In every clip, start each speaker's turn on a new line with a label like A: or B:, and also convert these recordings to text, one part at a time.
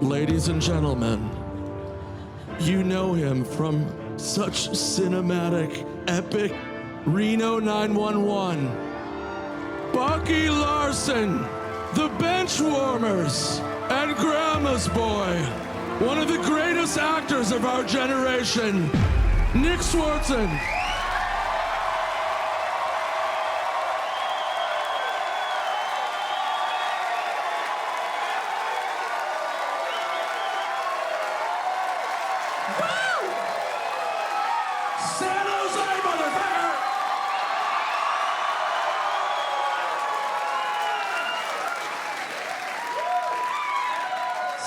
A: Ladies and gentlemen, you know him from such cinematic, epic Reno 911. Bucky Larson, the Benchwarmers, and Grandma's Boy, one of the greatest actors of our generation, Nick Swardson. San Jose, motherfucker!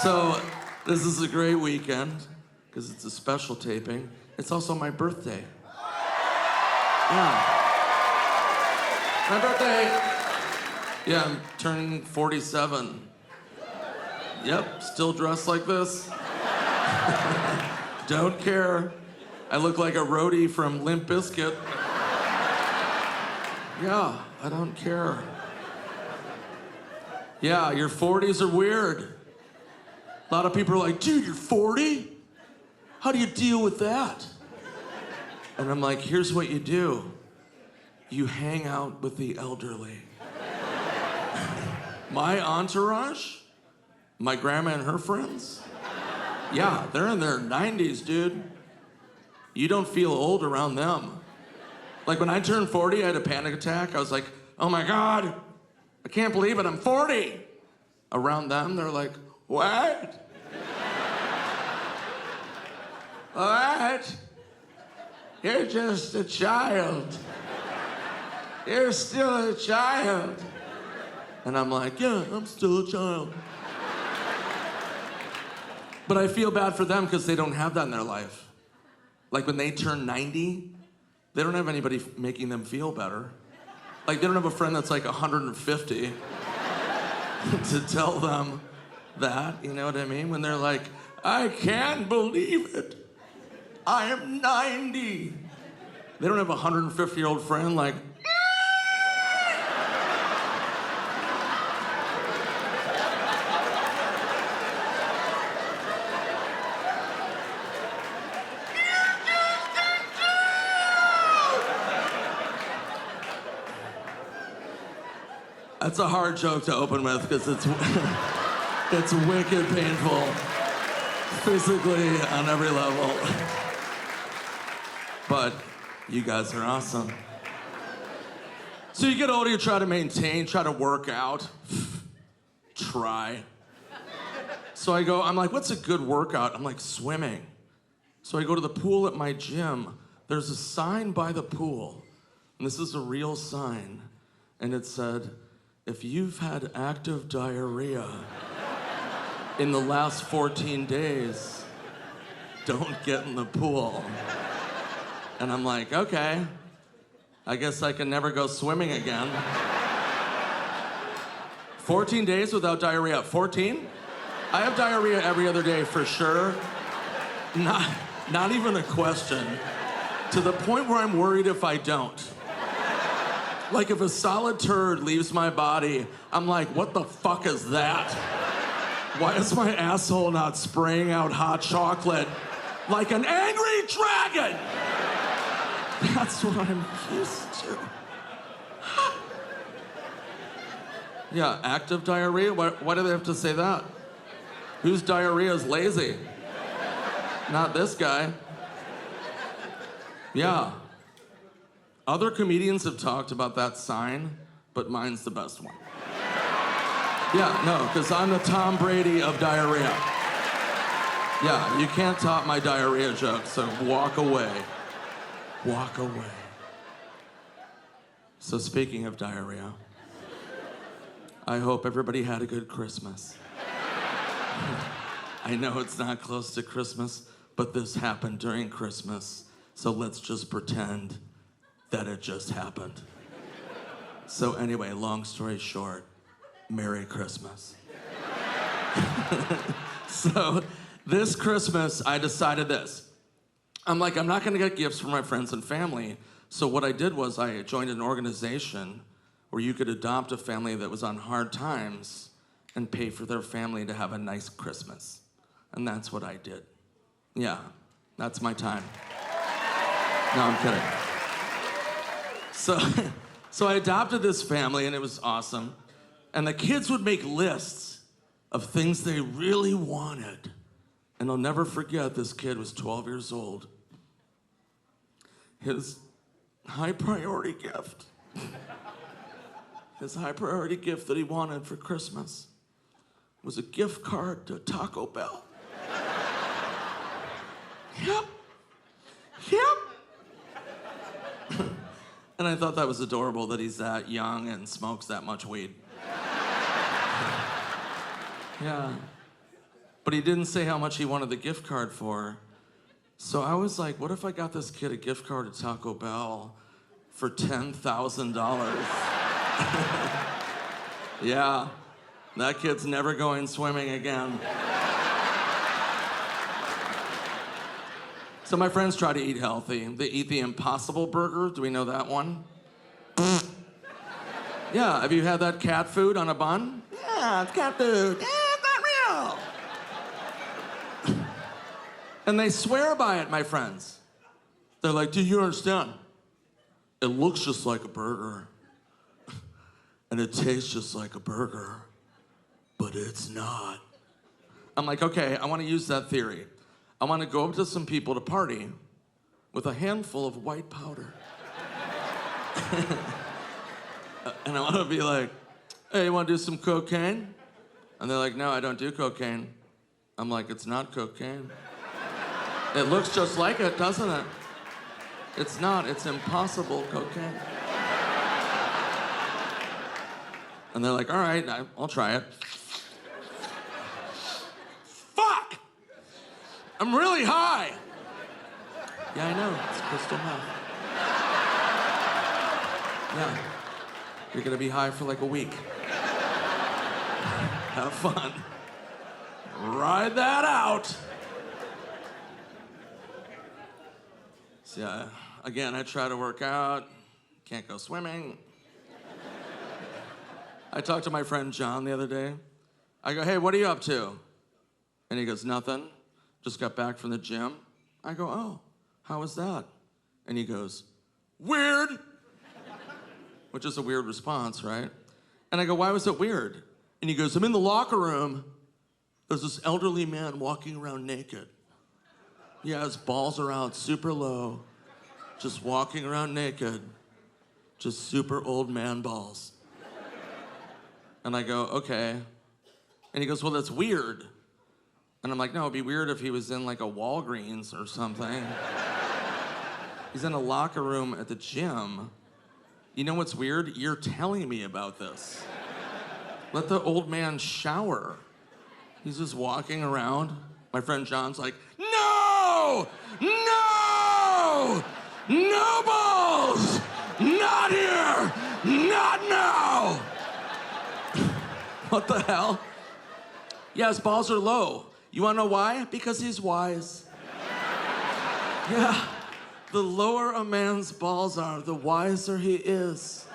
A: So, this is a great weekend, because it's a special taping. It's also my birthday. Yeah. My birthday! Yeah, I'm turning 47. Yep, still dressed like this. Don't care. I look like a roadie from Limp Bizkit. Yeah, I don't care. Yeah, your 40s are weird. A lot of people are like, dude, you're 40? How do you deal with that? And I'm like, here's what you do. You hang out with the elderly. My entourage, my grandma and her friends, yeah, they're in their 90s, dude. You don't feel old around them. Like when I turned 40, I had a panic attack. I was like, oh my God, I can't believe it, I'm 40. Around them, they're like, what? What? You're just a child. You're still a child. And I'm like, yeah, I'm still a child. But I feel bad for them because they don't have that in their life. Like when they turn 90, they don't have anybody making them feel better. Like they don't have a friend that's like 150 to tell them that, you know what I mean? When they're like, I can't believe it. I am 90. They don't have a 150-year-old friend like, that's a hard joke to open with because it's wicked painful, physically on every level. But you guys are awesome. So you get older, you try to maintain, try to work out. Try. So I'm like, what's a good workout? I'm like, swimming. So I go to the pool at my gym. There's a sign by the pool, and this is a real sign, and it said, if you've had active diarrhea in the last 14 days, don't get in the pool. And I'm like, okay, I guess I can never go swimming again. 14 days without diarrhea. 14? I have diarrhea every other day for sure. Not even a question. To the point where I'm worried if I don't. Like if a solid turd leaves my body, I'm like, what the fuck is that? Why is my asshole not spraying out hot chocolate like an angry dragon? That's what I'm used to. Yeah, active diarrhea? Why do they have to say that? Whose diarrhea is lazy? Not this guy. Yeah. Other comedians have talked about that sign, but mine's the best one. Yeah, no, because I'm the Tom Brady of diarrhea. Yeah, you can't top my diarrhea joke, so walk away. Walk away. So speaking of diarrhea, I hope everybody had a good Christmas. I know it's not close to Christmas, but this happened during Christmas, so let's just pretend that it just happened. So anyway, long story short, Merry Christmas. So this Christmas, I decided this. I'm like, I'm not gonna get gifts from my friends and family. So what I did was I joined an organization where you could adopt a family that was on hard times and pay for their family to have a nice Christmas. And that's what I did. Yeah, that's my time. No, I'm kidding. So I adopted this family, and it was awesome. And the kids would make lists of things they really wanted. And I'll never forget, this kid was 12 years old. His high priority gift that he wanted for Christmas was a gift card to Taco Bell. Yep. And I thought that was adorable that he's that young and smokes that much weed. Yeah. But he didn't say how much he wanted the gift card for. So I was like, what if I got this kid a gift card to Taco Bell for $10,000? Yeah. That kid's never going swimming again. So my friends try to eat healthy. They eat the Impossible Burger. Do we know that one? Yeah, have you had that cat food on a bun? Yeah, it's cat food. Yeah, it's not real. And they swear by it, my friends. They're like, do you understand? It looks just like a burger. And it tastes just like a burger. But it's not. I'm like, okay, I want to use that theory. I want to go up to some people to party with a handful of white powder. And I want to be like, hey, you want to do some cocaine? And they're like, no, I don't do cocaine. I'm like, it's not cocaine. It looks just like it, doesn't it? It's not, it's impossible cocaine. And they're like, all right, I'll try it. Fuck! I'm really high. Yeah, I know, it's crystal meth. Yeah, you're gonna be high for like a week. Have fun. Ride that out. So yeah, again, I try to work out, can't go swimming. I talked to my friend John the other day. I go, hey, what are you up to? And he goes, nothing. Just got back from the gym. I go, oh, how was that? And he goes, weird. Which is a weird response, right? And I go, why was it weird? And he goes, I'm in the locker room. There's this elderly man walking around naked. Yeah, his balls are out super low, just walking around naked, just super old man balls. And I go, okay. And he goes, well, that's weird. And I'm like, no, it'd be weird if he was in like a Walgreens or something. He's in a locker room at the gym. You know what's weird? You're telling me about this. Let the old man shower. He's just walking around. My friend John's like, no! No! No balls! Not here! Not now! What the hell? Yeah, his balls are low. You wanna know why? Because he's wise. Yeah, the lower a man's balls are, the wiser he is.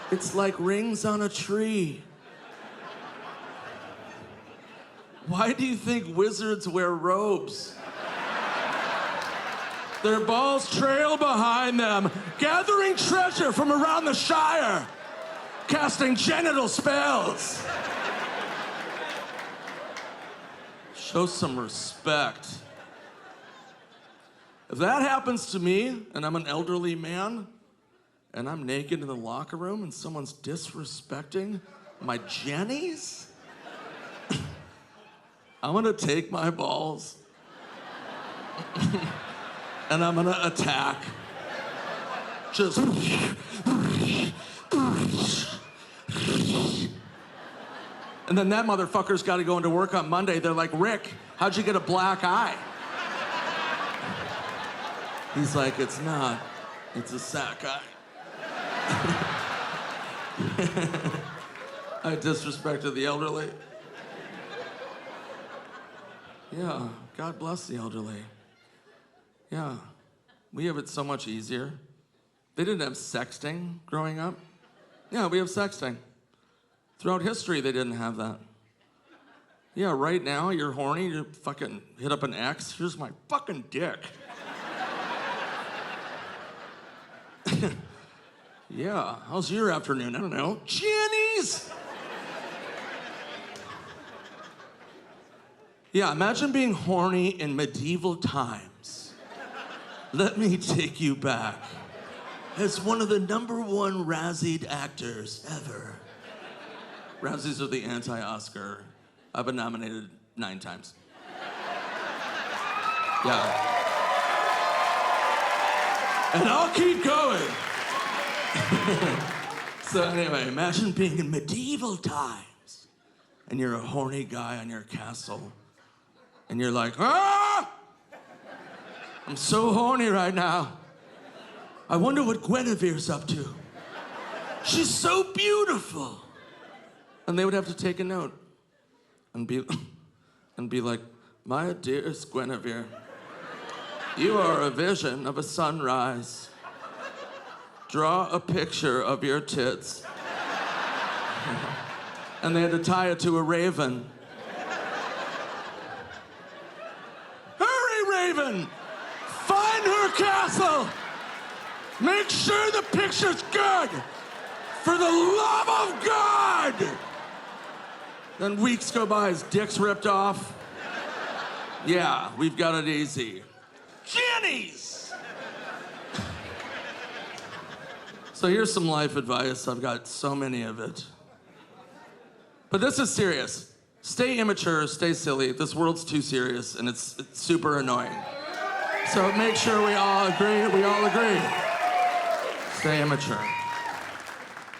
A: It's like rings on a tree. Why do you think wizards wear robes? Their balls trail behind them, gathering treasure from around the Shire, casting genital spells. Show some respect. If that happens to me, and I'm an elderly man, and I'm naked in the locker room, and someone's disrespecting my jennies, I'm gonna take my balls and I'm gonna attack. Just. And then that motherfucker's gotta go into work on Monday. They're like, Rick, how'd you get a black eye? He's like, it's not, it's a sack eye. I disrespected the elderly. Yeah, God bless the elderly. Yeah, we have it so much easier. They didn't have sexting growing up. Yeah, we have sexting. Throughout history, they didn't have that. Yeah, right now you're horny, you fucking hit up an ex. Here's my fucking dick. Yeah, how's your afternoon? I don't know. Jenny's! Yeah, imagine being horny in medieval times. Let me take you back. As one of the #1 Razzied actors ever. Razzies are the anti-Oscar. I've been nominated 9 times. Yeah. And I'll keep going. So anyway, imagine being in medieval times and you're a horny guy on your castle and you're like, ah! I'm so horny right now. I wonder what Guinevere's up to. She's so beautiful. And they would have to take a note and be like, my dearest Guinevere, you are a vision of a sunrise. Draw a picture of your tits. And they had to tie it to a raven. Hurry, raven! Find her castle! Make sure the picture's good! For the love of God! Then weeks go by, his dick's ripped off. Yeah, we've got it easy. Jenny's! So here's some life advice. I've got so many of it. But this is serious. Stay immature, stay silly. This world's too serious, and it's super annoying. So make sure we all agree. Stay immature.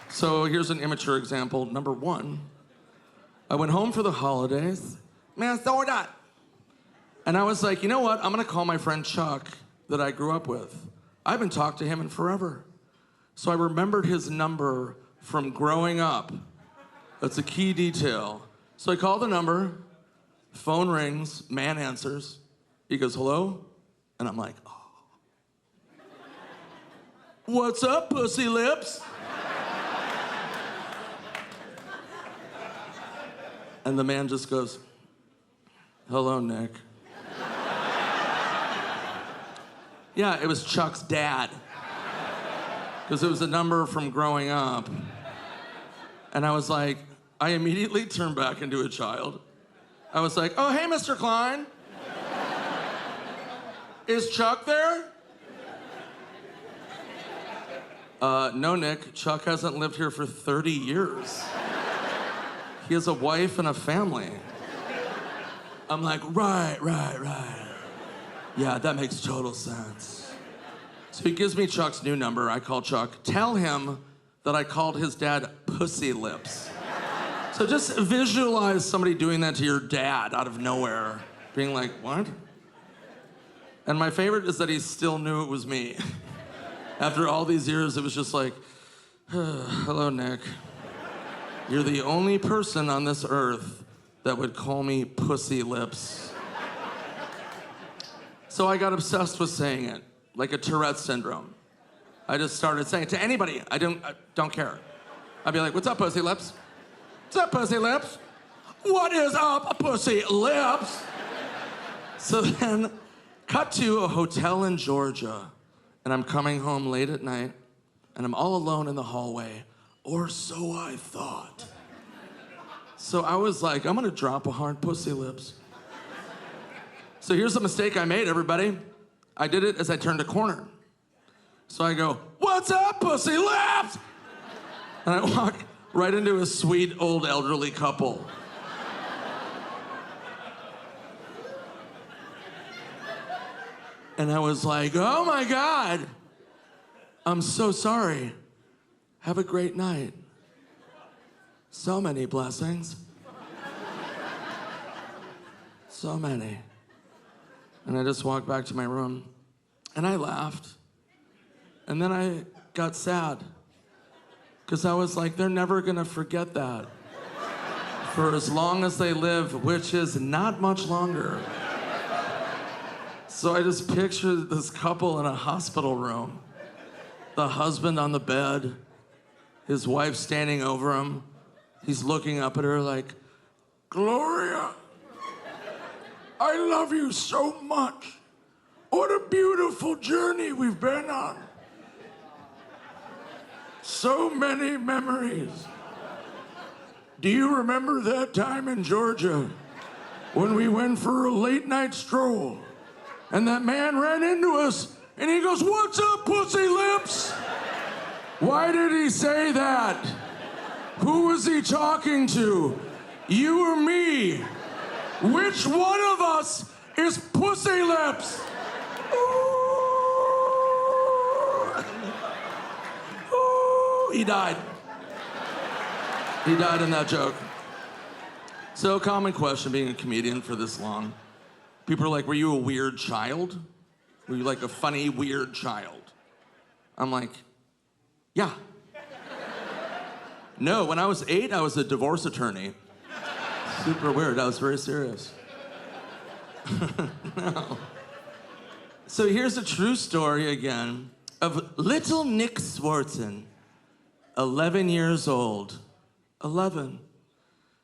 A: So here's an immature example. Number 1, I went home for the holidays. Minnesota. And I was like, you know what? I'm gonna call my friend Chuck that I grew up with. I haven't talked to him in forever. So I remembered his number from growing up. That's a key detail. So I call the number, phone rings, man answers. He goes, hello? And I'm like, oh. What's up, pussy lips? And the man just goes, hello, Nick. Yeah, it was Chuck's dad. Because it was a number from growing up. And I was like, I immediately turned back into a child. I was like, oh, hey, Mr. Klein. Is Chuck there? No, Nick. Chuck hasn't lived here for 30 years. He has a wife and a family. I'm like, right. Yeah, that makes total sense. So he gives me Chuck's new number. I call Chuck. Tell him that I called his dad Pussy Lips. So just visualize somebody doing that to your dad out of nowhere. Being like, what? And my favorite is that he still knew it was me. After all these years, it was just like, hello, Nick. You're the only person on this earth that would call me Pussy Lips. So I got obsessed with saying it, like a Tourette syndrome. I just started saying it to anybody. I don't care. I'd be like, what's up, Pussy Lips? What's up, Pussy Lips? What is up, Pussy Lips? So then, cut to a hotel in Georgia, and I'm coming home late at night, and I'm all alone in the hallway, or so I thought. So I was like, I'm gonna drop a hard Pussy Lips. So here's the mistake I made, everybody. I did it as I turned a corner. So I go, what's up, Pussy Lips? And I walk right into a sweet old elderly couple. And I was like, oh my God, I'm so sorry. Have a great night. So many blessings. So many. And I just walked back to my room and I laughed. And then I got sad because I was like, they're never gonna forget that for as long as they live, which is not much longer. So I just pictured this couple in a hospital room, the husband on the bed, his wife standing over him. He's looking up at her like, Gloria, I love you so much. What a beautiful journey we've been on. So many memories. Do you remember that time in Georgia when we went for a late night stroll and that man ran into us and he goes, "What's up, pussy lips?" Why did he say that? Who was he talking to? You or me? Which one of us is pussy lips? Ooh, he died. He died in that joke. So, common question being a comedian for this long. People are like, were you a weird child? Were you like a funny, weird child? I'm like, yeah. No, when I was 8, I was a divorce attorney. Super weird, I was very serious. No. So here's a true story again of little Nick Swardson, 11 years old. 11.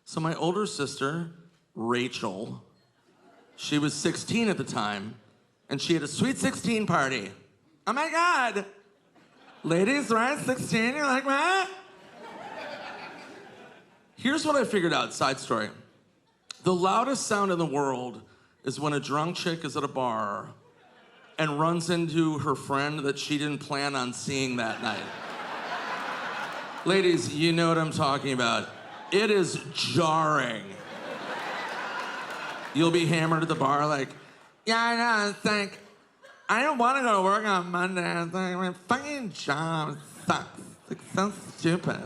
A: So my older sister, Rachel, she was 16 at the time, and she had a sweet 16 party. Oh my God. Ladies, right? 16, you're like, what? Here's what I figured out, side story. The loudest sound in the world is when a drunk chick is at a bar and runs into her friend that she didn't plan on seeing that night. Ladies, you know what I'm talking about. It is jarring. You'll be hammered at the bar like, yeah, I know, it's like, I don't want to go to work on Monday. It's like, my fucking job sucks. It's so stupid.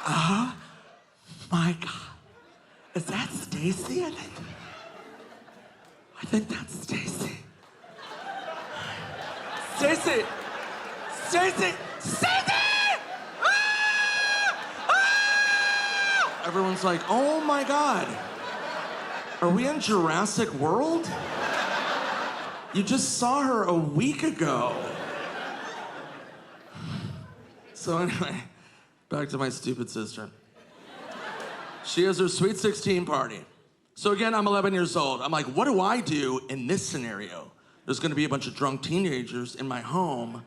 A: Oh my God. Is that Stacy? I think that's Stacy. Stacy! Stacy! Stacy! Ah! Ah! Everyone's like, oh my God. Are we in Jurassic World? You just saw her a week ago. So anyway, back to my stupid sister. She has her sweet 16 party. So again, I'm 11 years old. I'm like, what do I do in this scenario? There's gonna be a bunch of drunk teenagers in my home.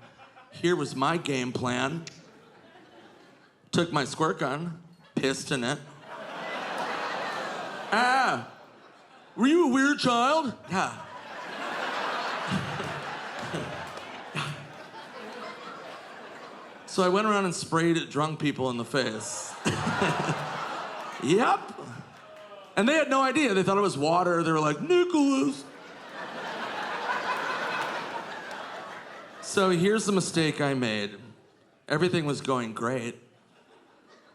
A: Here was my game plan. Took my squirt gun, pissed in it. Ah, were you a weird child? Yeah. So I went around and sprayed drunk people in the face. Yep. And they had no idea. They thought it was water. They were like, Nicholas. So here's the mistake I made. Everything was going great.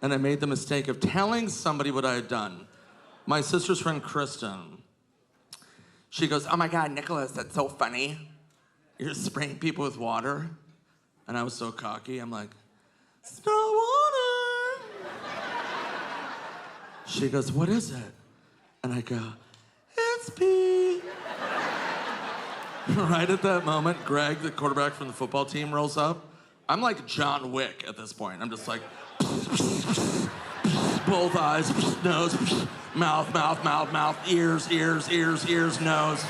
A: And I made the mistake of telling somebody what I had done. My sister's friend, Kristen, she goes, oh my God, Nicholas, that's so funny. You're spraying people with water. And I was so cocky. I'm like, it's not water. She goes, what is it? And I go, it's pee. Right at that moment, Greg, the quarterback from the football team, rolls up. I'm like John Wick at this point. I'm just like, both eyes, nose, mouth, mouth, mouth, mouth, ears, ears, ears, ears, nose.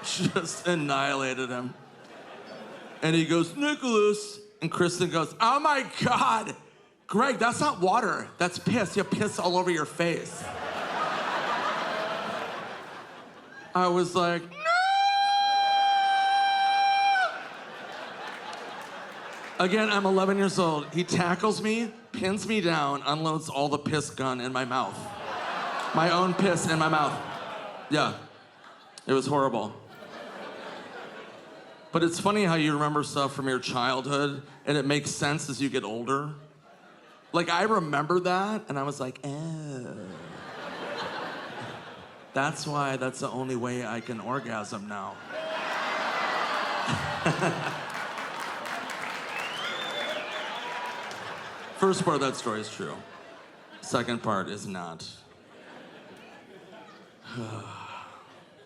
A: Just annihilated him. And he goes, Nicholas. And Kristen goes, oh my God. Greg, that's not water. That's piss. You have piss all over your face. I was like, no! Again, I'm 11 years old. He tackles me, pins me down, unloads all the piss gun in my mouth. My own piss in my mouth. Yeah, it was horrible. But it's funny how you remember stuff from your childhood and it makes sense as you get older. Like, I remember that, and I was like, oh. That's why that's the only way I can orgasm now. First part of that story is true. Second part is not.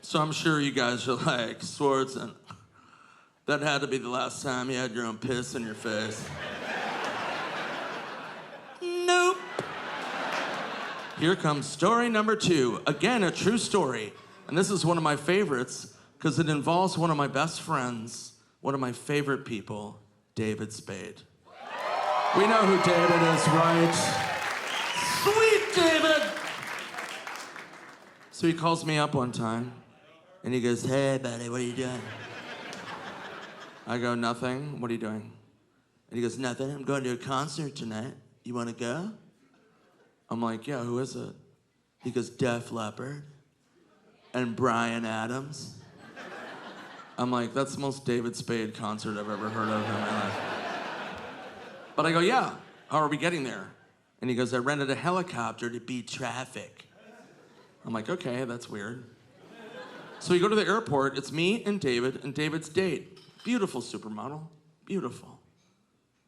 A: So I'm sure you guys are like, Swardson, that had to be the last time you had your own piss in your face. Nope. Here comes story number 2. Again, a true story. And this is one of my favorites because it involves one of my best friends, one of my favorite people, David Spade. We know who David is, right? Sweet David! So he calls me up one time and he goes, "Hey, buddy, what are you doing?" I go, "Nothing. What are you doing?" And he goes, "Nothing. I'm going to a concert tonight. You want to go?" I'm like, "Yeah, who is it?" He goes, "Def Leppard and Bryan Adams." I'm like, "That's the most David Spade concert I've ever heard of in my life." But I go, "Yeah, how are we getting there?" And he goes, "I rented a helicopter to beat traffic." I'm like, "Okay, that's weird." So we go to the airport. It's me and David's date. Beautiful supermodel. Beautiful.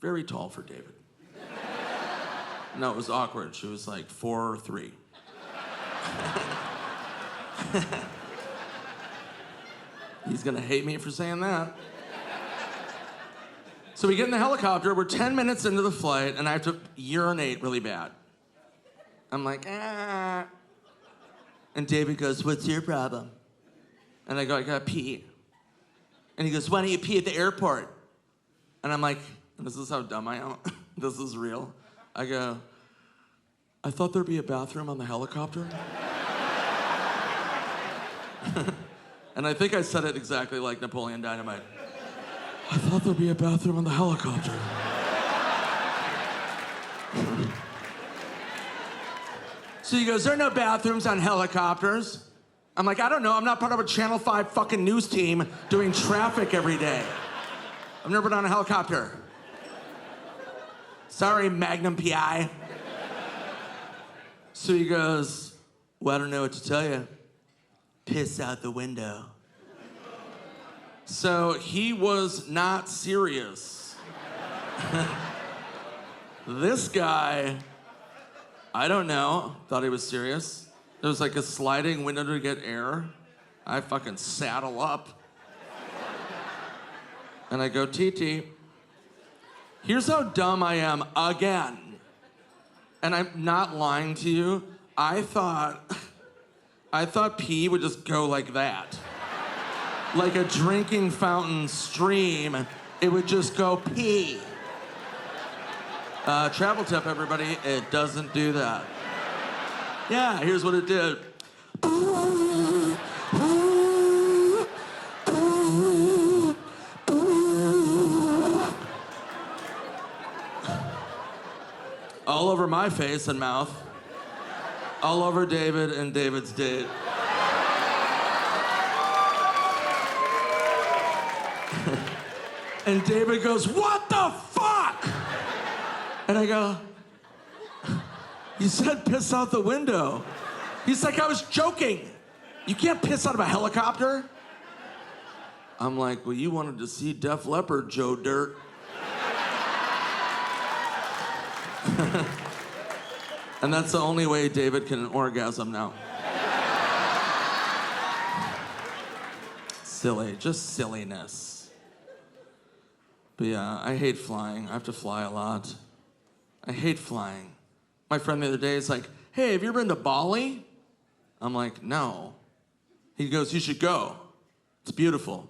A: Very tall for David. No, it was awkward. She was like 4'3". He's gonna hate me for saying that. So we get in the helicopter, we're 10 minutes into the flight, and I have to urinate really bad. I'm like, ah. And David goes, "What's your problem?" And I go, "I gotta pee." And he goes, "Why don't you pee at the airport?" And I'm like, this is how dumb I am. This is real. I go, "I thought there'd be a bathroom on the helicopter." And I think I said it exactly like Napoleon Dynamite. "I thought there'd be a bathroom on the helicopter." So he goes, "There are no bathrooms on helicopters." I'm like, "I don't know. I'm not part of a Channel 5 fucking news team doing traffic every day. I've never been on a helicopter. Sorry, Magnum PI." So he goes, "Well, I don't know what to tell you. Piss out the window." So he was not serious. This guy, I don't know, thought he was serious. There was like a sliding window to get air. I fucking saddle up. And I go, "TT, here's how dumb I am again." And I'm not lying to you. I thought pee would just go like that. Like a drinking fountain stream, it would just go pee. Travel tip, everybody, it doesn't do that. Yeah, here's what it did. All over my face and mouth. All over David and David's date. And David goes, "What the fuck?" And I go, "You said piss out the window." He's like, "I was joking. You can't piss out of a helicopter." I'm like, "Well, you wanted to see Def Leppard, Joe Dirt." And that's the only way David can orgasm now. Silly, just silliness. But yeah, I hate flying. I have to fly a lot. I hate flying. My friend the other day is like, "Hey, have you ever been to Bali?" I'm like, "No." He goes, "You should go. It's beautiful."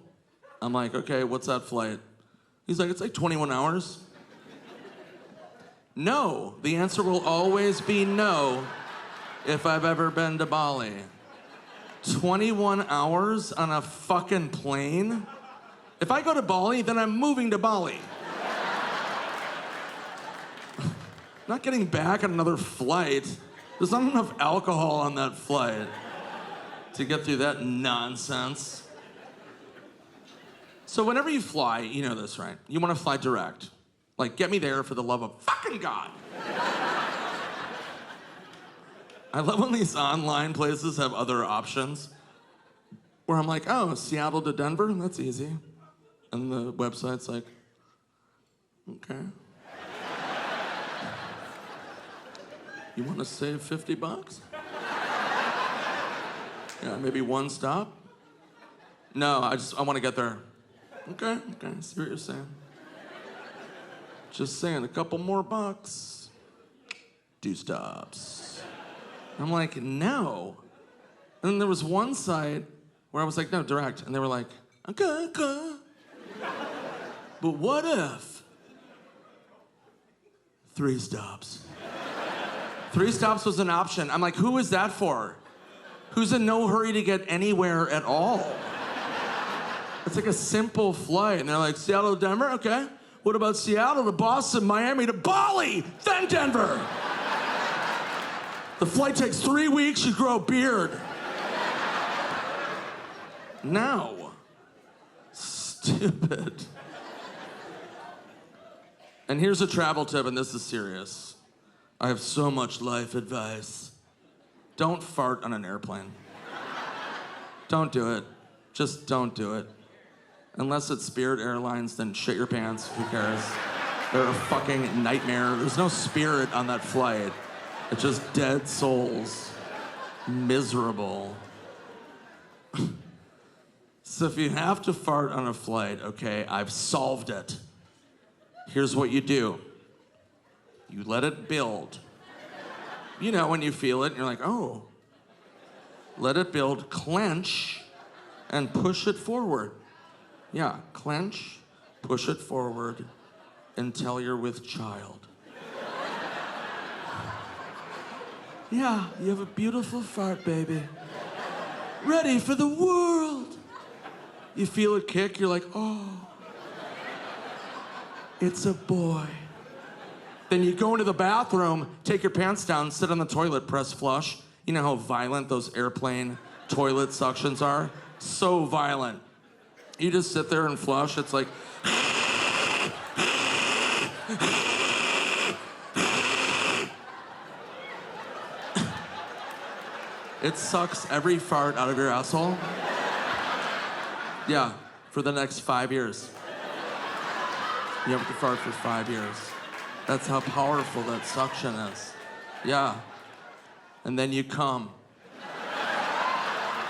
A: I'm like, "Okay, what's that flight?" He's like, "It's like 21 hours. No, the answer will always be no if I've ever been to Bali. 21 hours on a fucking plane? If I go to Bali, then I'm moving to Bali. Not getting back on another flight. There's not enough alcohol on that flight to get through that nonsense. So whenever you fly, you know this, right? You want to fly direct. Like, get me there for the love of fucking God. I love when these online places have other options where I'm like, "Oh, Seattle to Denver? That's easy." And the website's like, "Okay. You want to save $50? Yeah, maybe one stop? No, I want to get there." Okay, I see what you're saying. Just saying, a couple more bucks. 2 stops. I'm like, no. And then there was one site where I was like, no, direct. And they were like, okay. But what if 3 stops? 3 stops was an option. I'm like, who is that for? Who's in no hurry to get anywhere at all? It's like a simple flight. And they're like, Seattle to Denver? Okay. What about Seattle to Boston, Miami to Bali, then Denver? The flight takes 3 weeks, you grow a beard. No. Stupid. And here's a travel tip, and this is serious. I have so much life advice. Don't fart on an airplane. Don't do it. Just don't do it. Unless it's Spirit Airlines, then shit your pants. Who cares? They're a fucking nightmare. There's no spirit on that flight. It's just dead souls. Miserable. So if you have to fart on a flight, okay, I've solved it. Here's what you do. You let it build. You know when you feel it, you're like, oh. Let it build, clench, and push it forward. Yeah, clench, push it forward until you're with child. Yeah, you have a beautiful fart, baby. Ready for the world. You feel it kick, you're like, oh, it's a boy. Then you go into the bathroom, take your pants down, sit on the toilet, press flush. You know how violent those airplane toilet suctions are? So violent. You just sit there and flush, it's like... It sucks every fart out of your asshole. Yeah, for the next 5 years. You have to fart for 5 years. That's how powerful that suction is. Yeah. And then you come.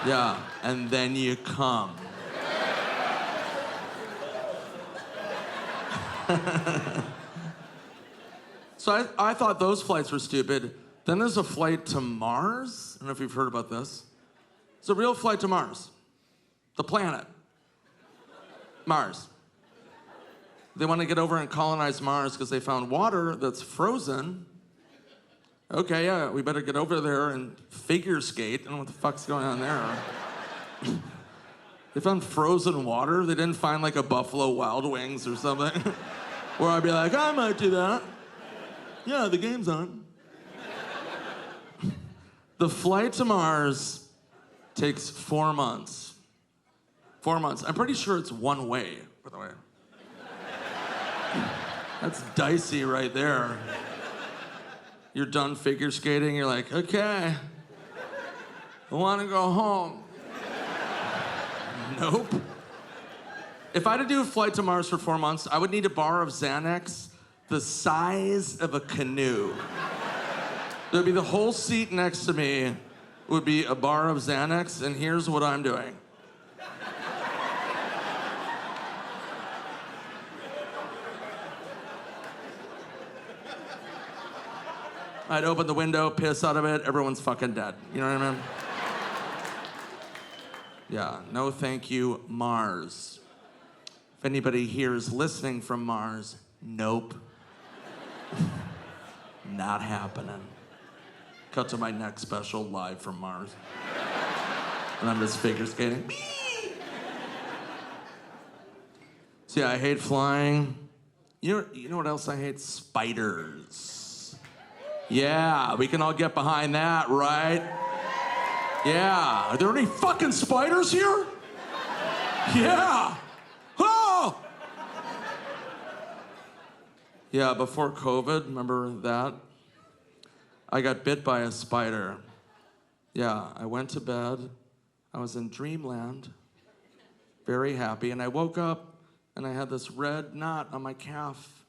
A: Yeah, and then you come. So I thought those flights were stupid. Then there's a flight to Mars. I don't know if you've heard about this. It's a real flight to Mars. The planet. Mars. They want to get over and colonize Mars because they found water that's frozen. Okay, yeah, we better get over there and figure skate. I don't know what the fuck's going on there. They found frozen water. They didn't find like a Buffalo Wild Wings or something. Where I'd be like, I might do that. Yeah, the game's on. The flight to Mars takes 4 months. 4 months. I'm pretty sure it's one way, by the way. That's dicey right there. You're done figure skating, you're like, okay, I want to go home. Nope. If I had to do a flight to Mars for 4 months, I would need a bar of Xanax the size of a canoe. There'd be the whole seat next to me would be a bar of Xanax, and here's what I'm doing. I'd open the window, piss out of it, everyone's fucking dead. You know what I mean? Yeah, no thank you, Mars. If anybody here is listening from Mars, nope. Not happening. Cut to my next special, live from Mars. And I'm just figure skating. So yeah, I hate flying. You know what else I hate? Spiders. Yeah, we can all get behind that, right? Yeah. Are there any fucking spiders here? Yeah. Oh! Yeah, before COVID, remember that? I got bit by a spider. Yeah, I went to bed. I was in dreamland, very happy, and I woke up and I had this red knot on my calf.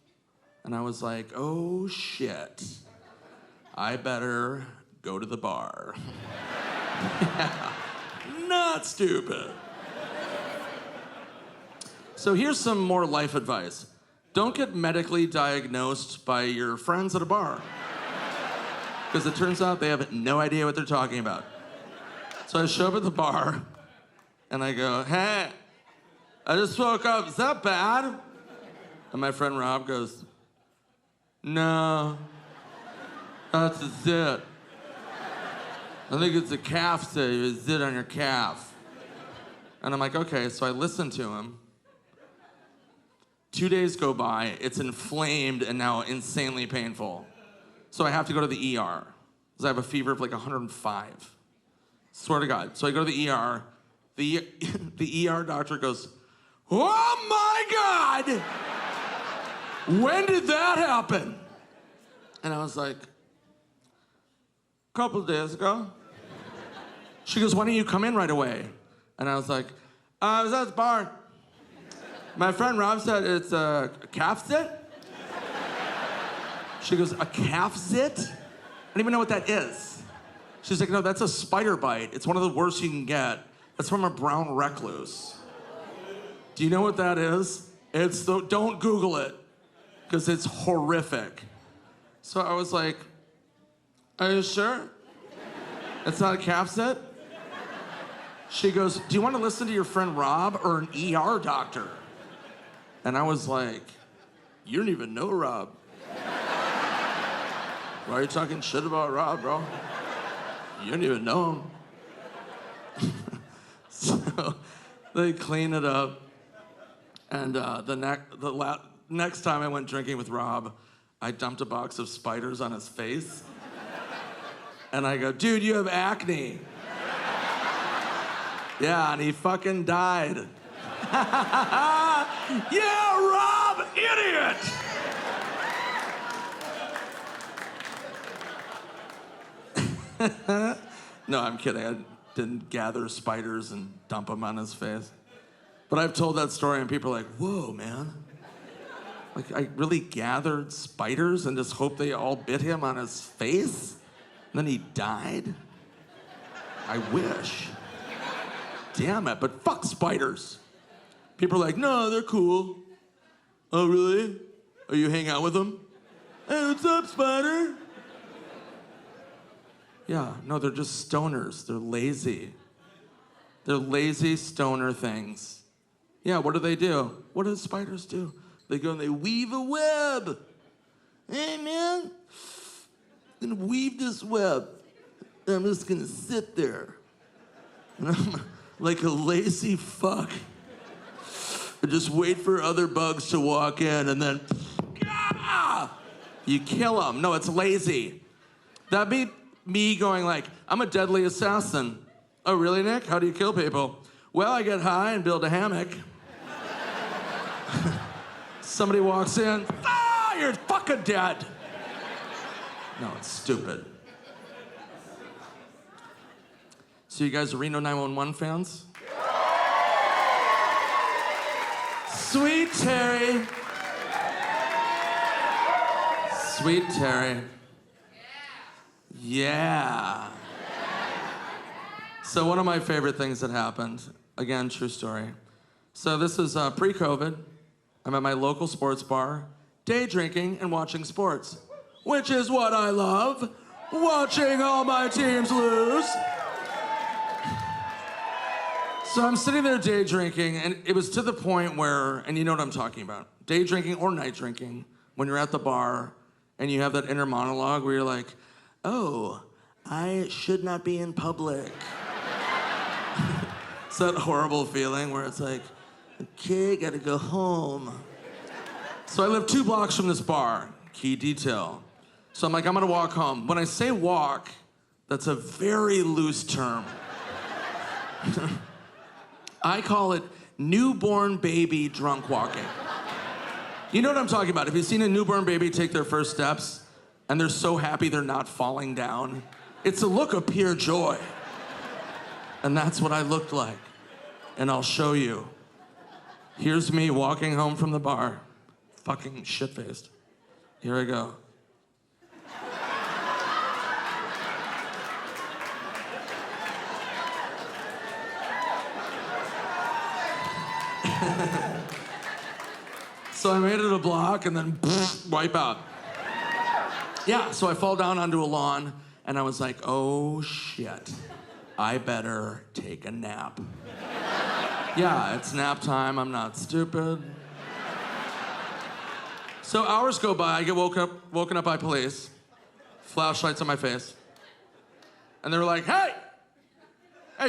A: And I was like, oh shit. I better go to the bar. Yeah, not stupid. So here's some more life advice. Don't get medically diagnosed by your friends at a bar. Because it turns out they have no idea what they're talking about. So I show up at the bar, and I go, hey, I just woke up, is that bad? And my friend Rob goes, no, that's a zit. I think it's a calf zit, you zit on your calf. And I'm like, okay, so I listen to him. 2 days go by, it's inflamed and now insanely painful. So I have to go to the ER, because I have a fever of like 105. Swear to God. So I go to the ER. The ER doctor goes, oh my God! When did that happen? And I was like, a couple of days ago. She goes, why don't you come in right away? And I was like, I was at the bar. My friend Rob said it's a calf zit. She goes, a calf zit? I don't even know what that is. She's like, no, that's a spider bite. It's one of the worst you can get. It's from a brown recluse. Do you know what that is? Don't Google it, because it's horrific. So I was like, are you sure? It's not a calf zit? She goes, do you want to listen to your friend Rob or an ER doctor? And I was like, you don't even know Rob. Why are you talking shit about Rob, bro? You don't even know him. So they clean it up. And the next time I went drinking with Rob, I dumped a box of spiders on his face. And I go, dude, you have acne. Yeah, and he fucking died. Yeah, Rob, idiot! No, I'm kidding. I didn't gather spiders and dump them on his face. But I've told that story and people are like, whoa, man. Like, I really gathered spiders and just hoped they all bit him on his face? And then he died? I wish. Damn it, but fuck spiders. People are like, no, they're cool. Oh, really? Oh, you hang out with them? Hey, what's up, spider? Yeah, no, they're just stoners. They're lazy. They're lazy stoner things. Yeah, what do? What do spiders do? They go and they weave a web. Hey, man, I'm gonna weave this web. And I'm just gonna sit there. And I'm like a lazy fuck. I just wait for other bugs to walk in and then, you kill them. No, it's lazy. That'd be me going like, I'm a deadly assassin. Oh, really, Nick? How do you kill people? Well, I get high and build a hammock. Somebody walks in, you're fucking dead. No, it's stupid. So you guys are Reno 911 fans? Sweet Terry. Sweet Terry. Yeah. So one of my favorite things that happened, again, true story. So this is pre-COVID. I'm at my local sports bar, day drinking and watching sports, which is what I love, watching all my teams lose. So I'm sitting there day drinking, and it was to the point where, and you know what I'm talking about, day drinking or night drinking, when you're at the bar and you have that inner monologue where you're like, oh, I should not be in public. It's that horrible feeling where it's like, okay, gotta go home. So I live 2 blocks from this bar, key detail. So I'm like, I'm gonna walk home. When I say walk, that's a very loose term. I call it newborn baby drunk walking. You know what I'm talking about. Have you seen a newborn baby take their first steps and they're so happy they're not falling down? It's a look of pure joy. And that's what I looked like. And I'll show you. Here's me walking home from the bar, fucking shit-faced. Here I go. So I made it a block and then wipe out. Yeah, so I fall down onto a lawn, and I was like, oh shit, I better take a nap. Yeah, it's nap time, I'm not stupid. So hours go by, I get woken up by police, flashlights on my face, and they were like, hey,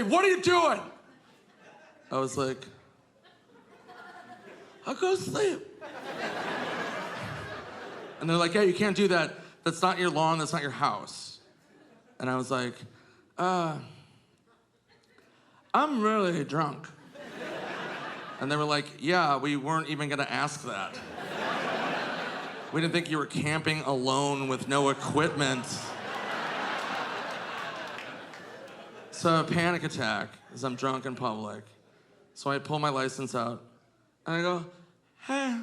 A: what are you doing? I was like, I'll go sleep. And they're like, yeah, you can't do that. That's not your lawn, that's not your house. And I was like, I'm really drunk. And they were like, yeah, we weren't even gonna ask that. We didn't think you were camping alone with no equipment. So a panic attack as I'm drunk in public. So I pull my license out and I go, hey,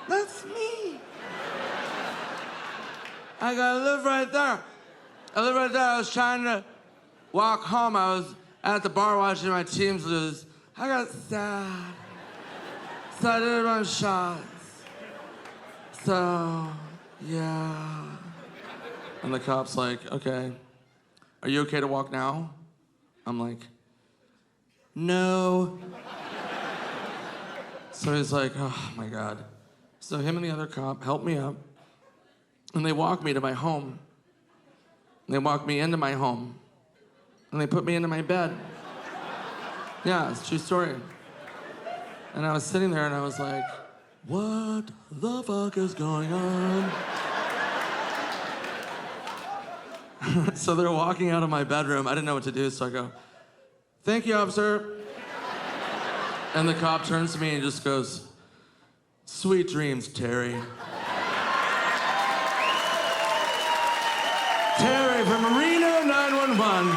A: that's me. I live right there. I live right there. I was trying to walk home. I was at the bar watching my teams lose. I got sad. So I did a bunch of shots. So, yeah. And the cop's like, okay, are you okay to walk now? I'm like, no. So he's like, oh my God. So him and the other cop help me up, and they walk me to my home. And they walk me into my home, and they put me into my bed. Yeah, it's a true story. And I was sitting there and I was like, what the fuck is going on? So they're walking out of my bedroom. I didn't know what to do, so I go, thank you, officer. And the cop turns to me and just goes, sweet dreams, Terry. Terry from Reno 911,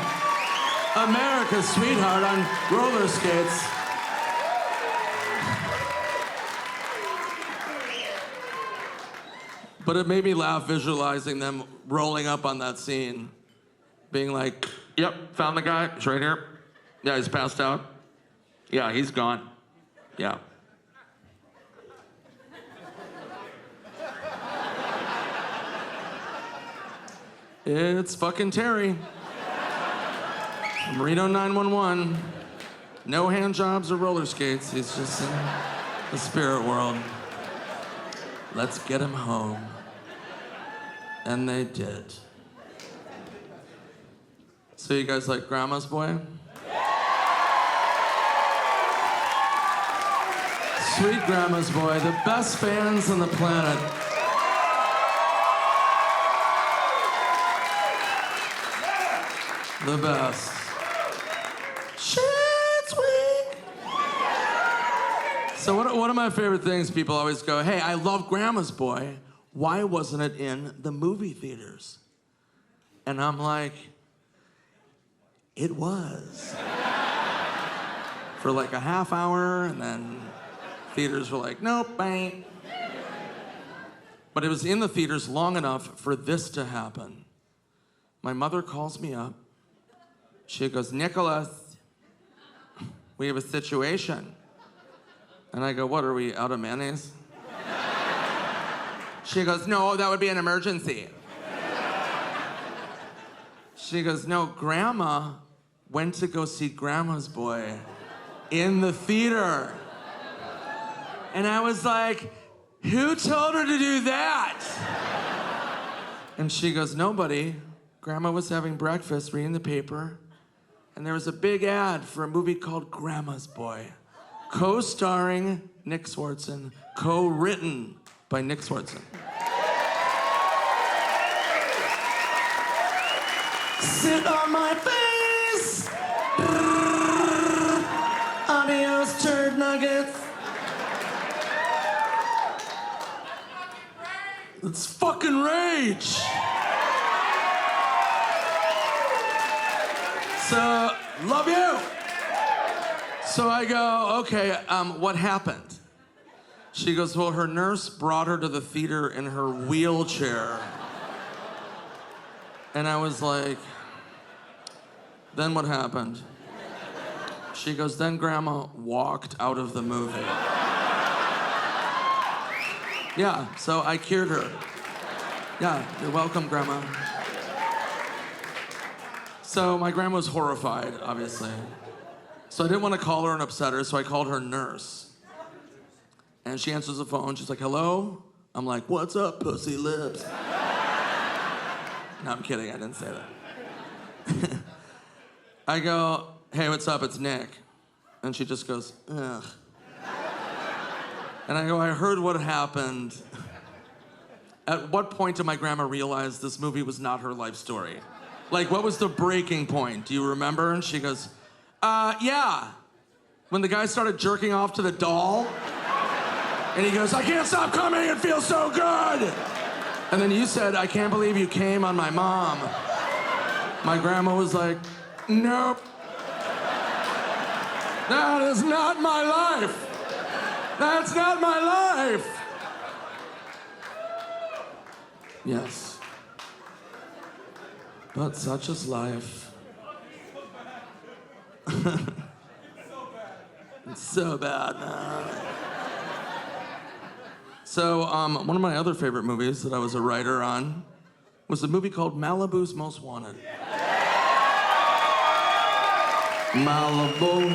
A: America's sweetheart on roller skates. But it made me laugh visualizing them rolling up on that scene, being like, yep, found the guy, he's right here. Yeah, he's passed out. Yeah, he's gone. Yeah. It's fucking Terry. From Reno 911. No hand jobs or roller skates. He's just in the spirit world. Let's get him home. And they did. So you guys like Grandma's Boy? Sweet Grandma's Boy, the best fans on the planet. The best. Shit's weak. So one of my favorite things, people always go, hey, I love Grandma's Boy. Why wasn't it in the movie theaters? And I'm like, it was. For like a half hour, and then theaters were like, nope, ain't. But it was in the theaters long enough for this to happen. My mother calls me up. She goes, Nicholas, we have a situation. And I go, what, are we out of mayonnaise? She goes, no, that would be an emergency. She goes, no, Grandma went to go see Grandma's Boy in the theater. And I was like, who told her to do that? And she goes, nobody. Grandma was having breakfast, reading the paper, and there was a big ad for a movie called Grandma's Boy, co-starring Nick Swardson, co-written by Nick Swardson. Sit on my face. Adios, turd nuggets. It's fucking rage. So, love you. So I go, okay, what happened? She goes, well, her nurse brought her to the theater in her wheelchair. And I was like, then what happened? She goes, then Grandma walked out of the movie. Yeah, so I cured her. Yeah, you're welcome, Grandma. So my grandma was horrified, obviously. So I didn't want to call her and upset her, so I called her nurse. And she answers the phone. She's like, hello? I'm like, what's up, pussy lips? No, I'm kidding. I didn't say that. I go, hey, what's up? It's Nick. And she just goes, ugh. And I go, I heard what happened. At what point did my grandma realize this movie was not her life story? Like, what was the breaking point? Do you remember? And she goes, yeah. When the guy started jerking off to the doll, and he goes, I can't stop coming, it feels so good. And then you said, I can't believe you came on my mom. My grandma was like, nope. That is not my life. That's not my life. Yes. But such is life. It's so bad, man. So, one of my other favorite movies that I was a writer on was a movie called Malibu's Most Wanted. Malibu,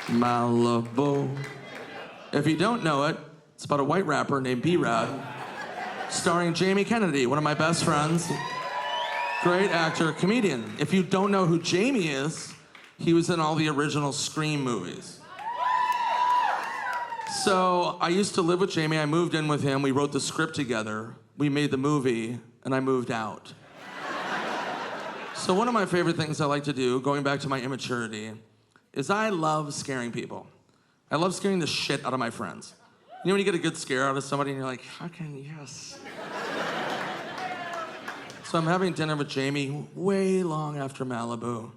A: Malibu. If you don't know it, it's about a white rapper named B-Rad, starring Jamie Kennedy, one of my best friends. Great actor, comedian. If you don't know who Jamie is, he was in all the original Scream movies. So I used to live with Jamie. I moved in with him. We wrote the script together. We made the movie, and I moved out. So one of my favorite things I like to do, going back to my immaturity, is I love scaring people. I love scaring the shit out of my friends. You know when you get a good scare out of somebody and you're like, fucking yes. So I'm having dinner with Jamie way long after Malibu.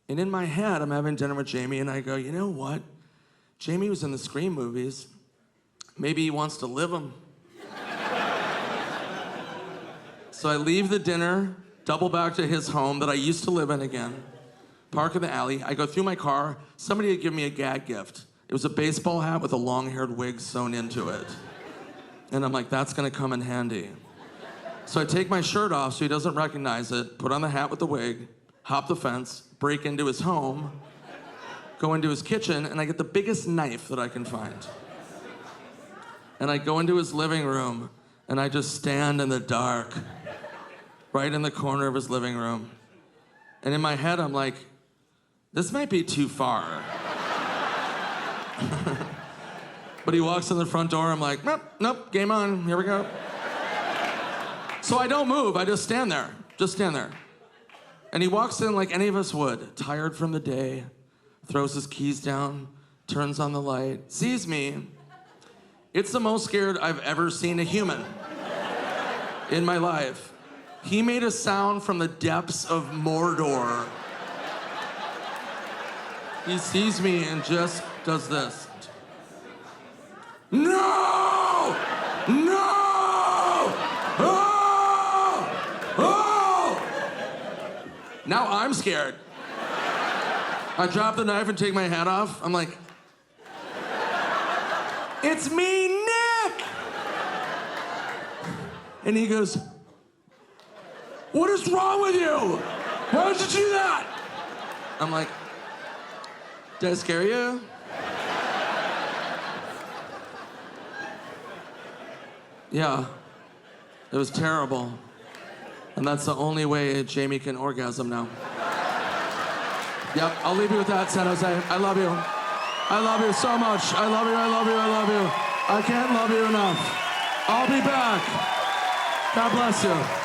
A: And in my head, I'm having dinner with Jamie and I go, you know what? Jamie was in the Scream movies. Maybe he wants to live them. So I leave the dinner, double back to his home that I used to live in again, park in the alley. I go through my car. Somebody had given me a gag gift. It was a baseball hat with a long-haired wig sewn into it. And I'm like, that's gonna come in handy. So I take my shirt off so he doesn't recognize it, put on the hat with the wig, hop the fence, break into his home, go into his kitchen, and I get the biggest knife that I can find. And I go into his living room, and I just stand in the dark, right in the corner of his living room. And in my head, I'm like, this might be too far. But he walks in the front door, I'm like, nope, nope, game on, here we go. So I don't move, I just stand there. And he walks in like any of us would, tired from the day, throws his keys down, turns on the light, sees me. It's the most scared I've ever seen a human in my life. He made a sound from the depths of Mordor. He sees me and just does this. No! No! Oh! Oh! Now I'm scared. I drop the knife and take my hat off. I'm like, it's me, Nick! And he goes, what is wrong with you? Why did you do that? I'm like, did I scare you? Yeah, it was terrible. And that's the only way Jamie can orgasm now. Yep, I'll leave you with that, San Jose. I love you. I love you so much. I love you, I love you, I love you. I can't love you enough. I'll be back. God bless you.